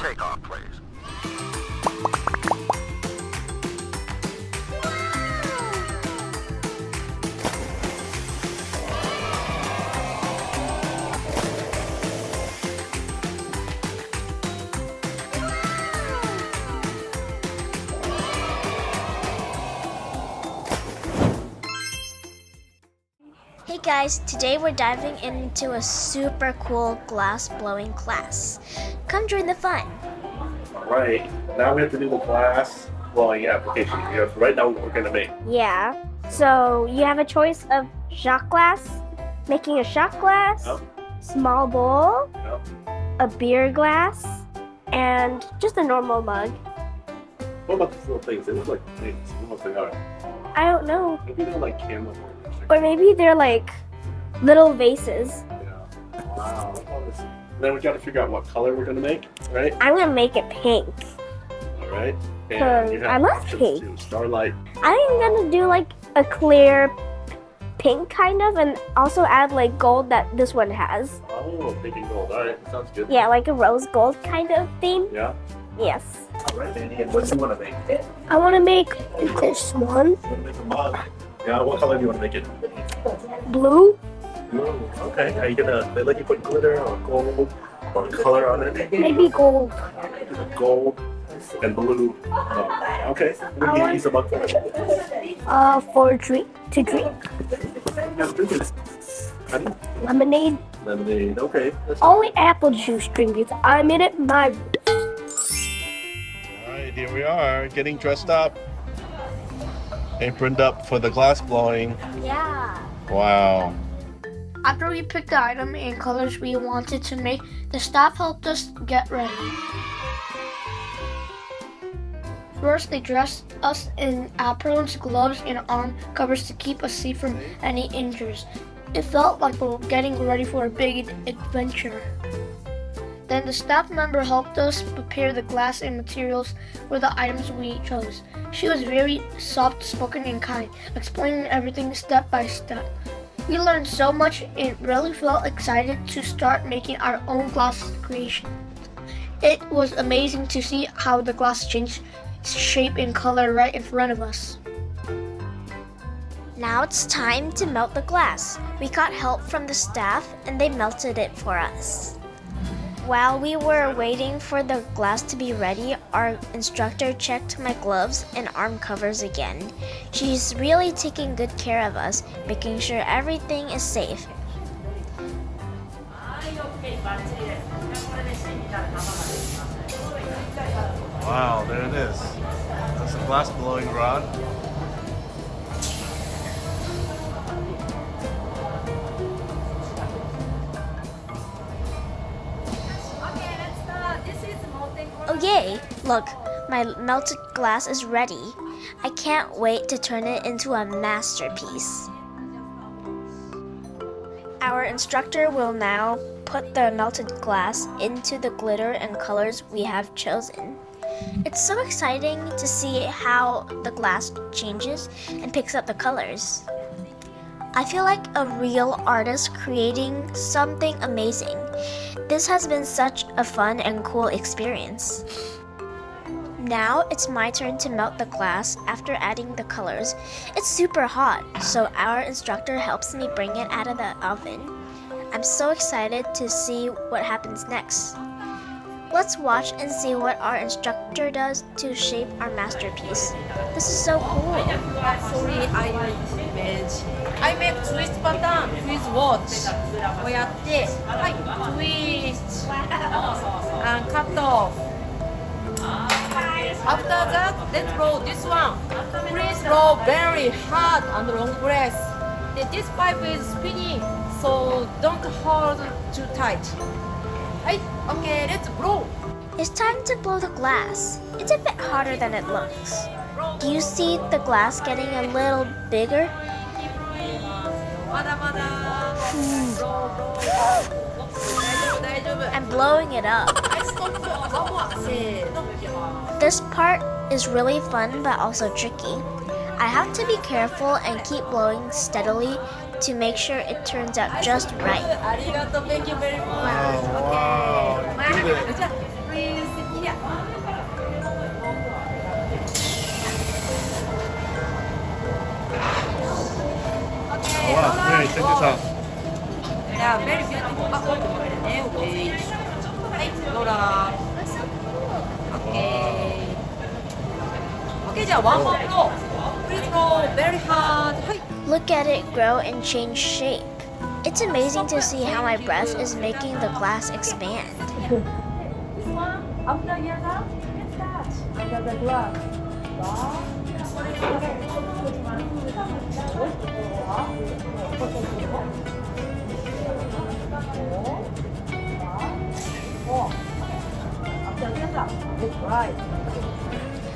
takeoff, please. Hey guys, today we're diving into a super cool glass blowing class. Come join the fun. Alright, now we have to do the glass blowing application. We have to write down what we're going to make. Yeah, so you have a choice of shot glass, making a shot glass, small bowl, a beer glass, and just a normal mug. What about these little things? They look like things. What they are? I don't know. Maybe they're like candles. Or maybe they're like little vases. Yeah. Wow. Then we got to figure out what color we're going to make, right? I'm going to make it pink. Alright. I love pink. Too. Starlight. I'm going to do like a clear pink kind of, and also add like gold that this one has. Oh, pink and gold. Alright, sounds good. Yeah, like a rose gold kind of theme. Yeah? Yes. Alright, Manny, and what do you want to make? I want to make this one. You want to make a mug? Yeah, what color do you want to make it? Blue. Blue. Okay. Are you gonna they let you put glitter or gold or color on it? Maybe gold. Gold and blue. Okay. What do you use a mug for? For drink to drink. Yeah, drink it. Honey? Lemonade. Lemonade. Okay. Only apple juice drink because I made it my. Alright, here we are getting dressed up. Aproned up for the glass blowing. Yeah. Wow. After we picked the item and colors we wanted to make, the staff helped us get ready. First, they dressed us in aprons, gloves, and arm covers to keep us safe from any injuries. It felt like we were getting ready for a big adventure. Then the staff member helped us prepare the glass and materials for the items we chose. She was very soft-spoken and kind, explaining everything step by step. We learned so much and really felt excited to start making our own glass creation. It was amazing to see how the glass changed shape and color right in front of us. Now it's time to melt the glass. We got help from the staff and they melted it for us. While we were waiting for the glass to be ready, our instructor checked my gloves and arm covers again. She's really taking good care of us, making sure everything is safe. Wow, there it is. That's a glass blowing rod. Oh yay! Look, my melted glass is ready. I can't wait to turn it into a masterpiece. Our instructor will now put the melted glass into the glitter and colors we have chosen. It's so exciting to see how the glass changes and picks up the colors. I feel like a real artist creating something amazing. This has been such a fun and cool experience. Now it's my turn to melt the glass after adding the colors. It's super hot, so our instructor helps me bring it out of the oven. I'm so excited to see what happens next. Let's watch and see what our instructor does to shape our masterpiece. This is so cool. Sorry, I make twist pattern with watch. こうやって、はい、twist and cut off. After that, let's blow this one. Please blow very hard and long breath. This pipe is spinning, so don't hold too tight. はい、okay, let's blow. It's time to blow the glass. It's a bit harder than it looks. Do you see the glass getting a little bigger? まだまだ。大丈夫。 I'm blowing it up. はい、ストップ。せーの。 This part is really fun but also tricky. I have to be careful and keep blowing steadily to make sure it turns out just right. ありがとう。Thank you very much. Wow, you did it. じゃあ、please Wow, Mary, check this out. Yeah, very beautiful. Okay. Hey, Laura. Okay. Okay, just one more blow. Please blow very hard. Hey. Look at it grow and change shape. It's amazing to see how my breath is making the glass expand. This one, after you're done, let's start. Under the glass. That's right.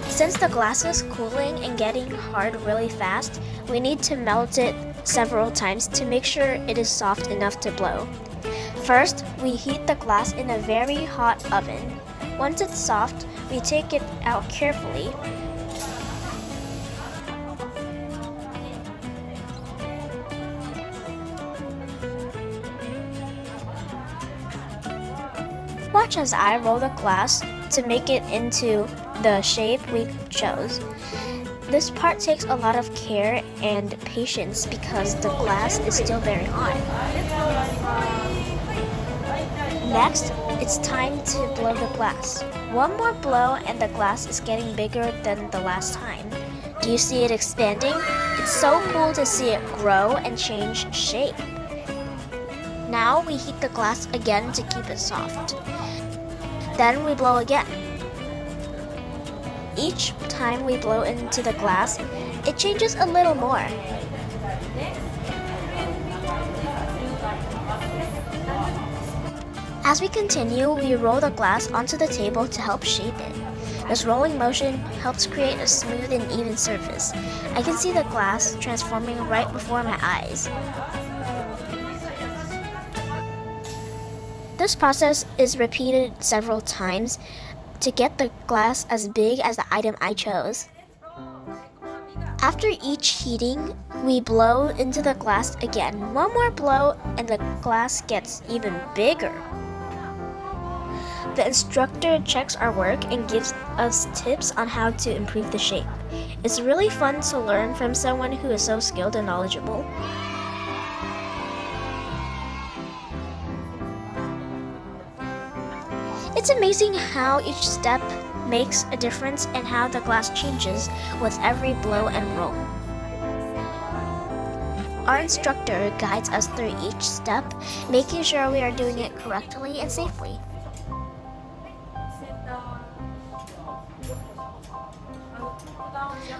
Since the glass is cooling and getting hard really fast, we need to melt it several times to make sure it is soft enough to blow. First, we heat the glass in a very hot oven. Once it's soft, we take it out carefully. Watch as I roll the glass to make it into the shape we chose. This part takes a lot of care and patience because the glass is still very hot. Next, it's time to blow the glass. One more blow and the glass is getting bigger than the last time. Do you see it expanding? It's so cool to see it grow and change shape. Now we heat the glass again to keep it soft. Then we blow again. Each time we blow into the glass, it changes a little more. As we continue, we roll the glass onto the table to help shape it. This rolling motion helps create a smooth and even surface. I can see the glass transforming right before my eyes. This process is repeated several times to get the glass as big as the item I chose. After each heating, we blow into the glass again. One more blow and the glass gets even bigger. The instructor checks our work and gives us tips on how to improve the shape. It's really fun to learn from someone who is so skilled and knowledgeable. It's amazing how each step makes a difference and how the glass changes with every blow and roll. Our instructor guides us through each step, making sure we are doing it correctly and safely.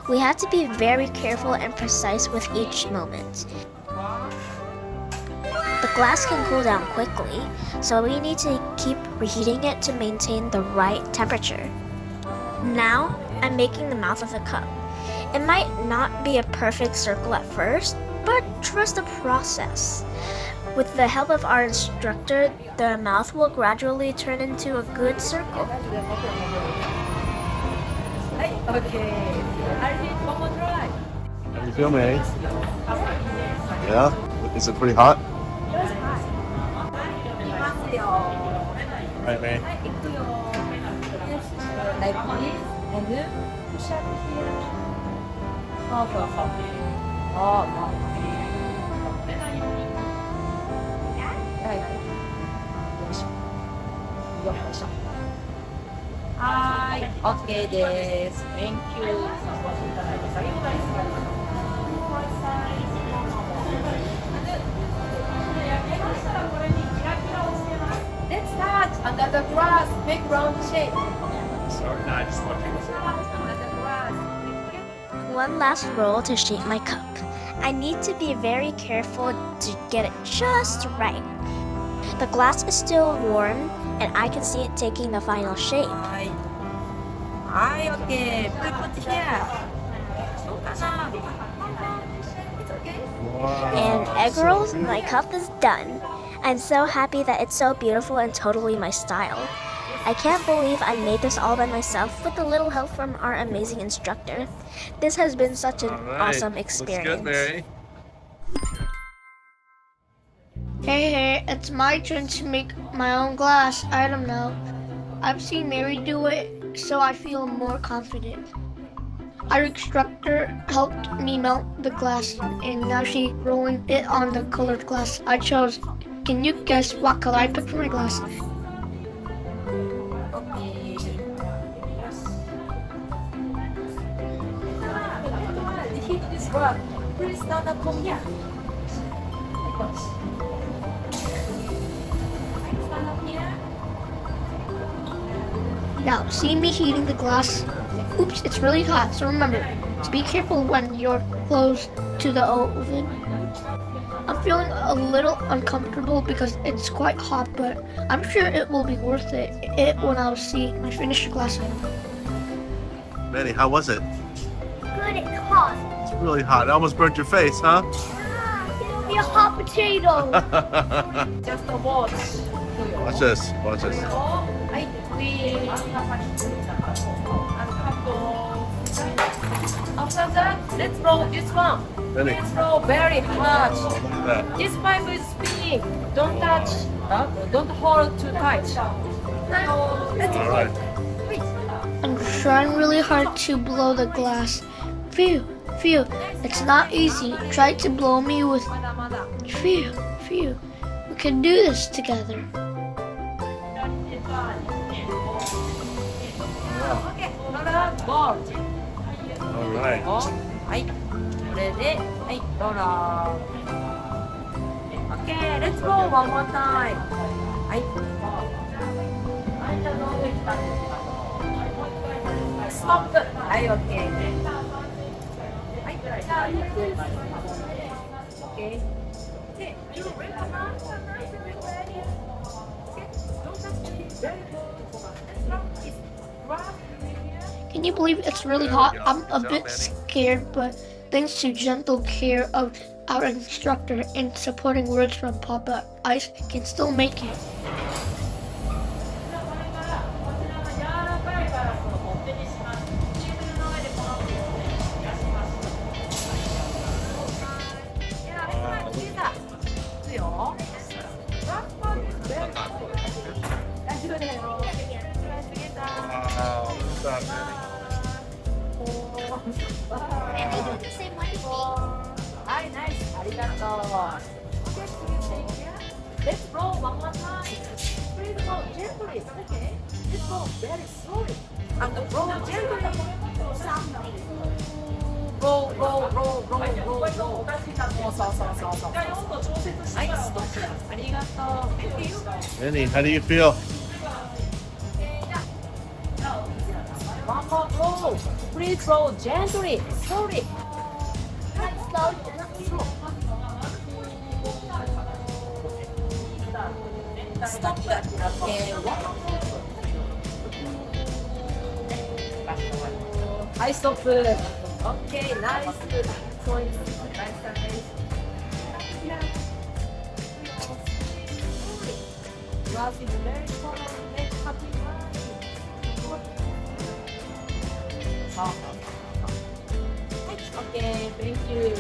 We have to be very careful and precise with each moment. The glass can cool down quickly, so we need to keep reheating it to maintain the right temperature. Now, I'm making the mouth of the cup. It might not be a perfect circle at first, but trust the process. With the help of our instructor, the mouth will gradually turn into a good circle. Okay. I need one more try. How you feel, Mary? Yeah? Is it pretty hot? Right, Mary? Like this, and then push up here. Hi. Okay, this. Thank you. Let's start under the grass, big round shape. Sorry, no, I just want to. Under the grass. One last roll to shape my cup. I need to be very careful to get it just right. The glass is still warm and I can see it taking the final shape. Hi, okay. Put here. It's okay. Wow. And egg rolls, my cup is done. I'm so happy that it's so beautiful and totally my style. I can't believe I made this all by myself with a little help from our amazing instructor. This has been such an awesome experience. Looks good, Mary. Hey, it's my turn to make my own glass item now. I've seen Mary do it, so I feel more confident. Our instructor helped me melt the glass, and now she's rolling it on the colored glass I chose. Can you guess what color I picked for my glass? Hit this rock. Please stand up from here. Stand up here. Now, see me heating the glass? Oops, it's really hot, so remember to be careful when you're close to the oven. I'm feeling a little uncomfortable because it's quite hot, but I'm sure it will be worth it when I'll see my finished glass. Manny, how was it? Good, it's hot. It's really hot. It almost burnt your face, huh? It'll be a hot potato. Just a watch. Watch this. Watch this. I will. After that, let's roll this one. Manny, Let's roll very hard. look at that. This pipe is spinning. Don't touch. Don't hold too tight. Let's All right. I'm trying really hard to blow the glass. Phew, phew, it's not easy. Try to blow me with phew, phew. We can do this together. Okay, ball. All right. はい。これで、はい、ローラー。Okay, let's roll one more time. はい。Stop. はい、OK。はい、じゃあ、OK。で、you recognize the person ready? Okay, don't touch the very good. Can you believe it's really hot? I'm a bit scared, but thanks to gentle care of our instructor and supporting words from Papa, I can still make it. Wow, what's up, Manny? And they do the same one as me. はい、ナイス、ありがとう。Let's roll one more time. Please roll gently. Okay. Let's roll very slowly. And roll gently. Roll, roll, roll, roll, roll, roll. そう。はい、ストップ。ありがとう。Thank you. Manny, how do you feel? One more roll. Please roll gently. Slowly. Stop it. Okay, one more. Hi, stop. Okay, nice. Point. Nice. Glass is very cold. Let's happy. Okay, thank you.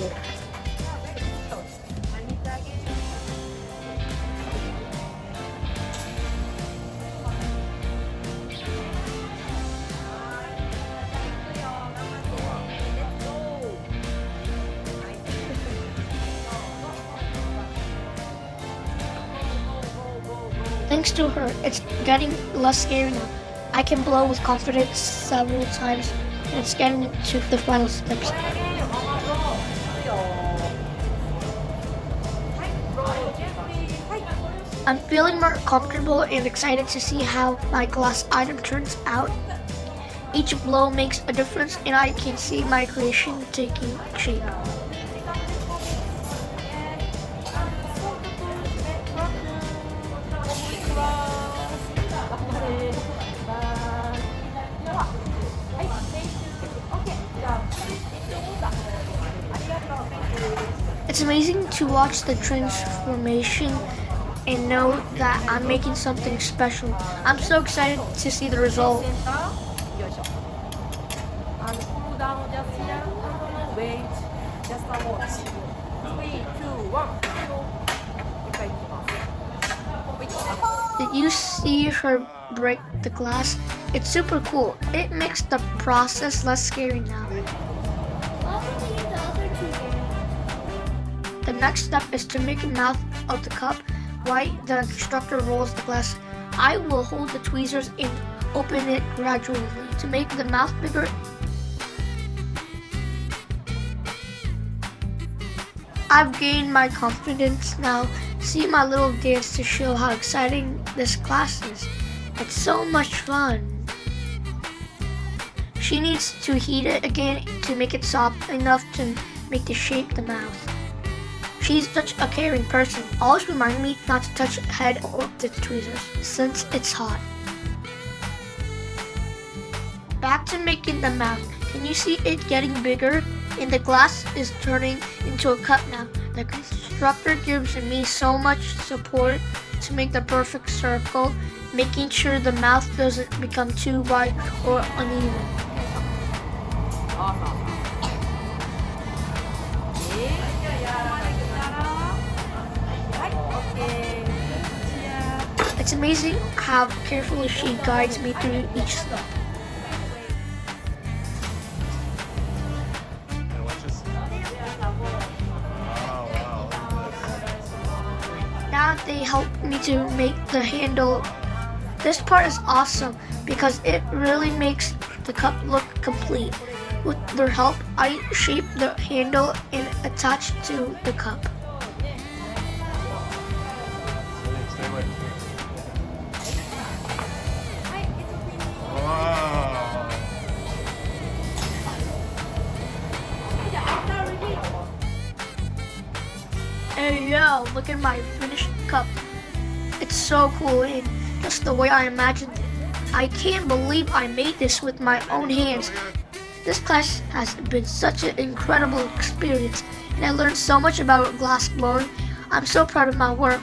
Thanks to her, it's getting less scary now. I can blow with confidence several times, and it's getting to the final steps. I'm feeling more comfortable and excited to see how my glass item turns out. Each blow makes a difference, and I can see my creation taking shape. It's amazing to watch the transformation and know that I'm making something special. I'm so excited to see the result. And cool down just here. Wait. Just a watch. 3, 2, 1. Did you see her break the glass? It's super cool. It makes the process less scary now. The next step is to make a mouth of the cup while the instructor rolls the glass. I will hold the tweezers and open it gradually to make the mouth bigger. I've gained my confidence now. See my little dance to show how exciting this class is. It's so much fun. She needs to heat it again to make it soft enough to make the shape of the mouth. She's such a caring person. Always remind me not to touch the head or the tweezers since it's hot. Back to making the mouth. Can you see it getting bigger? And the glass is turning into a cup now. The instructor gives me so much support to make the perfect circle, making sure the mouth doesn't become too wide or uneven. It's amazing how carefully she guides me through each step. Now they help me to make the handle. This part is awesome because it really makes the cup look complete. With their help, I shape the handle and attach to the cup. Hey yo, look at my finished cup. It's so cool and just the way I imagined it. I can't believe I made this with my own hands. This class has been such an incredible experience and I learned so much about glass blowing. I'm so proud of my work.